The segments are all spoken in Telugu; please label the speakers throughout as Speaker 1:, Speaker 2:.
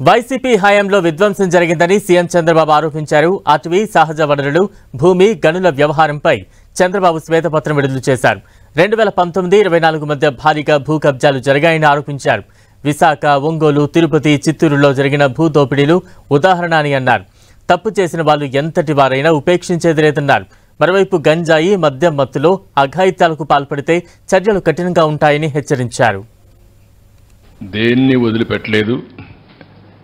Speaker 1: వైసీపీ హయాంలో విధ్వంసం జరిగిందని సీఎం చంద్రబాబు ఆరోపించారు. అటవీ, సహజ వనరులు, భూమి, గనుల వ్యవహారంపై చంద్రబాబు శ్వేతపత్రం విడుదల చేశారు. 2019-24 మధ్య భారీగా భూ కబ్జాలు జరిగాయని ఆరోపించారు. విశాఖ, ఒంగోలు, తిరుపతి, చిత్తూరులో జరిగిన భూ దోపిడీలు ఉదాహరణ అని అన్నారు. తప్పు చేసిన వాళ్ళు ఎంతటి వారైనా ఉపేక్షించేది లేదన్నారు. మరోవైపు గంజాయి, మద్యం మత్తులో అఘాయిత్యాలకు పాల్పడితే చర్యలు కఠినంగా ఉంటాయని హెచ్చరించారు.
Speaker 2: దేన్ని వదిలిపెట్టలేదు,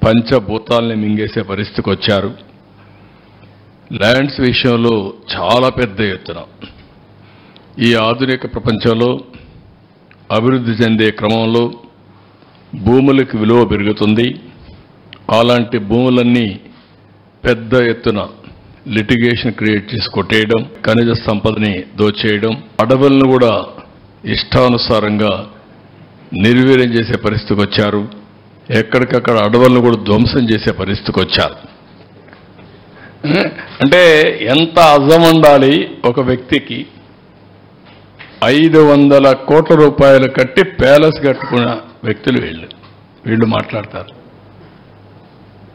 Speaker 2: పంచభూతాల్ని మింగేసే పరిస్థితికి వచ్చారు. ల్యాండ్స్ విషయంలో చాలా పెద్ద ఎత్తున ఈ ఆధునిక ప్రపంచంలో అభివృద్ధి చెందే క్రమంలో భూములకు విలువ పెరుగుతుంది. అలాంటి భూములన్నీ పెద్ద ఎత్తున లిటిగేషన్ క్రియేట్ చేసి కొట్టేయడం, ఖనిజ సంపదని దోచేయడం, అడవులను కూడా ఇష్టానుసారంగా నిర్వీర్యం చేసే పరిస్థితికి వచ్చారు. ఎక్కడికక్కడ అడవులను కూడా ధ్వంసం చేసే పరిస్థితికి వచ్చారు. అంటే ఎంత అజం ఉండాలి ఒక వ్యక్తికి. 500 కోట్ల రూపాయలు కట్టి ప్యాలెస్ కట్టుకున్న వ్యక్తులు వీళ్ళు మాట్లాడతారు.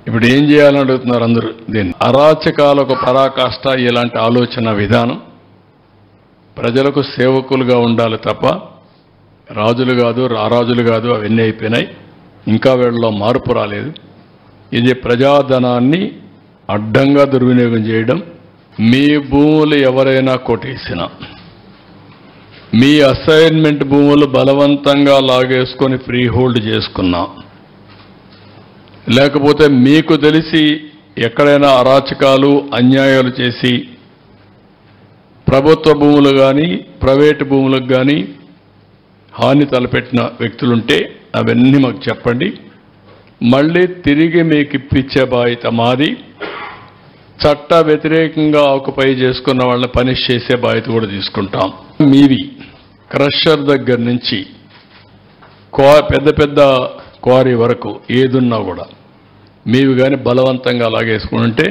Speaker 2: ఇప్పుడు ఏం చేయాలని అడుగుతున్నారు అందరూ. దీన్ని అరాచకాలకు పరాకాష్ట ఇలాంటి ఆలోచన విధానం. ప్రజలకు సేవకులుగా ఉండాలి తప్ప రాజులు కాదు, రారాజులు కాదు. అవన్నీ అయిపోయినాయి. ఇంకా వీళ్ళలో మార్పు రాలేదు. ఇది ప్రజాధనాన్ని అడ్డంగా దుర్వినియోగం చేయడం. మీ భూములు ఎవరైనా కొట్టేసినా, మీ అసైన్మెంట్ భూములు బలవంతంగా లాగేసుకొని ఫ్రీ హోల్డ్ చేసుకున్నా, లేకపోతే మీకు తెలిసి ఎక్కడైనా అరాచకాలు, అన్యాయాలు చేసి ప్రభుత్వ భూములు కానీ ప్రైవేటు భూములకు కానీ హాని తలపెట్టిన వ్యక్తులుంటే అవన్నీ మాకు చెప్పండి. మళ్ళీ తిరిగి మీకు ఇప్పించే బాధ్యత మాది. చట్ట వ్యతిరేకంగా ఆకుపై చేసుకున్న వాళ్ళని పనిష్ చేసే బాధ్యత కూడా తీసుకుంటాం. మీవి క్రషర్ దగ్గర నుంచి పెద్ద పెద్ద క్వారీ వరకు ఏదున్నా కూడా మీవి కానీ బలవంతంగా లాగేసుకుంటే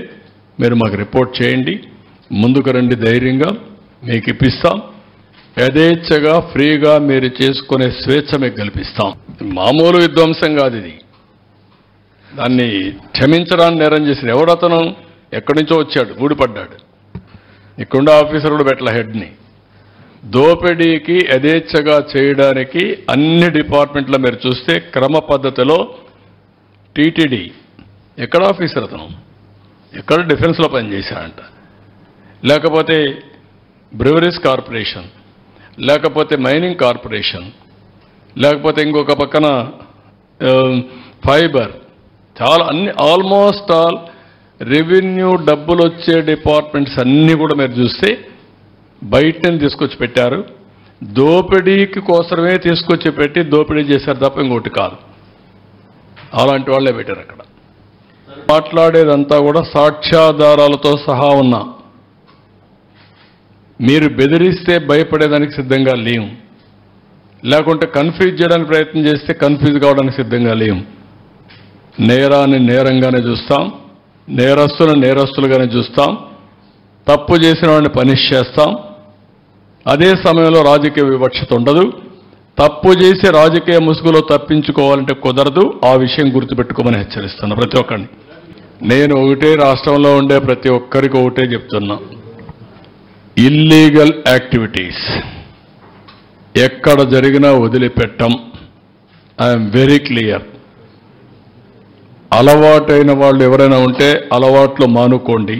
Speaker 2: మీరు మాకు రిపోర్ట్ చేయండి. ముందుకు రండి, ధైర్యంగా మీకు ఇప్పిస్తాం. యథేచ్ఛగా ఫ్రీగా మీరు చేసుకునే స్వేచ్ఛ మీకు కల్పిస్తాం. మామూలు విధ్వంసం కాదు ఇది. దాన్ని క్షమించడానికి నేరం చేసిన ఎవడతను ఎక్కడి నుంచో వచ్చాడు, ఊడిపడ్డాడు. ఇక్కడుండే ఆఫీసర్ కూడా పెట్టల హెడ్ని. దోపిడీకి యథేచ్ఛగా చేయడానికి అన్ని డిపార్ట్మెంట్లో మీరు చూస్తే క్రమ పద్ధతిలో టీటీడీ ఎక్కడ ఆఫీసర్ అతను, ఎక్కడ డిఫెన్స్లో పనిచేశాడంట, లేకపోతే బ్రివరీస్ కార్పొరేషన్, లేకపోతే మైనింగ్ కార్పొరేషన్, లేకపోతే ఇంకొక పక్కన ఫైబర్, చాలా అన్ని ఆల్మోస్ట్ ఆల్ రెవెన్యూ డబ్బులు వచ్చే డిపార్ట్మెంట్స్ అన్నీ కూడా మీరు చూస్తే బయటని తీసుకొచ్చి పెట్టారు. దోపిడీకి కోసమే తీసుకొచ్చి పెట్టి దోపిడీ చేశారు తప్ప ఇంకోటి కాదు. అలాంటి వాళ్ళే పెట్టారు అక్కడ. మాట్లాడేదంతా కూడా సాక్ష్యాధారాలతో సహా ఉన్నా. మీరు బెదిరిస్తే భయపడేదానికి సిద్ధంగా లేము, లేకుంటే కన్ఫ్యూజ్ చేయడానికి ప్రయత్నం చేస్తే కన్ఫ్యూజ్ కావడానికి సిద్ధంగా లేము. నేరాన్ని నేరంగానే చూస్తాం, నేరస్తులను నేరస్తులుగానే చూస్తాం. తప్పు చేసిన వాడిని పనిష్ చేస్తాం. అదే సమయంలో రాజకీయ వివక్షత ఉండదు. తప్పు చేసి రాజకీయ ముసుగులో తప్పించుకోవాలంటే కుదరదు. ఆ విషయం గుర్తుపెట్టుకోమని హెచ్చరిస్తున్నా ప్రతి ఒక్కరిని. నేను ఒకటే, రాష్ట్రంలో ఉండే ప్రతి ఒక్కరికి ఒకటే చెప్తున్నా. ఇల్లీగల్ యాక్టివిటీస్ ఎక్కడ జరిగినా వదిలిపెట్టం. I'm very clear. అలవాటైన వాళ్ళు ఎవరైనా ఉంటే అలవాట్లు మానుకోండి.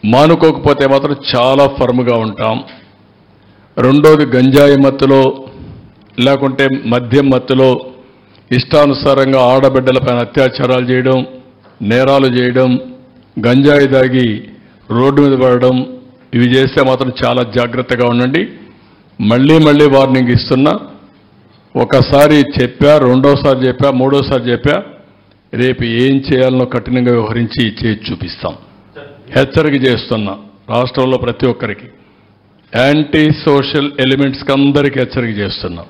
Speaker 2: మానుకోకపోతే మాత్రం చాలా ఫర్మ్గా ఉంటాం. రెండోది, గంజాయి మత్తులో లేకుంటే మద్యం మత్తులో ఇష్టానుసారంగా ఆడబిడ్డలపైన అత్యాచారాలు చేయడం, నేరాలు చేయడం, గంజాయి దాగి రోడ్డు మీద పడడం, ఇవి చేస్తే మాత్రం చాలా జాగ్రత్తగా ఉండండి. మళ్ళీ మళ్ళీ వార్నింగ్ ఇస్తున్నా. ఒకసారి చెప్పా, రెండోసారి చెప్పా, మూడోసారి చెప్పా. రేపు ఏం చేయాలనో కఠినంగా వ్యవహరించి చేసి చూపిస్తాం. హెచ్చరిక చేస్తున్నా రాష్ట్రంలో ప్రతి ఒక్కరికి, యాంటీ సోషల్ ఎలిమెంట్స్కి అందరికీ హెచ్చరిక చేస్తున్నాం.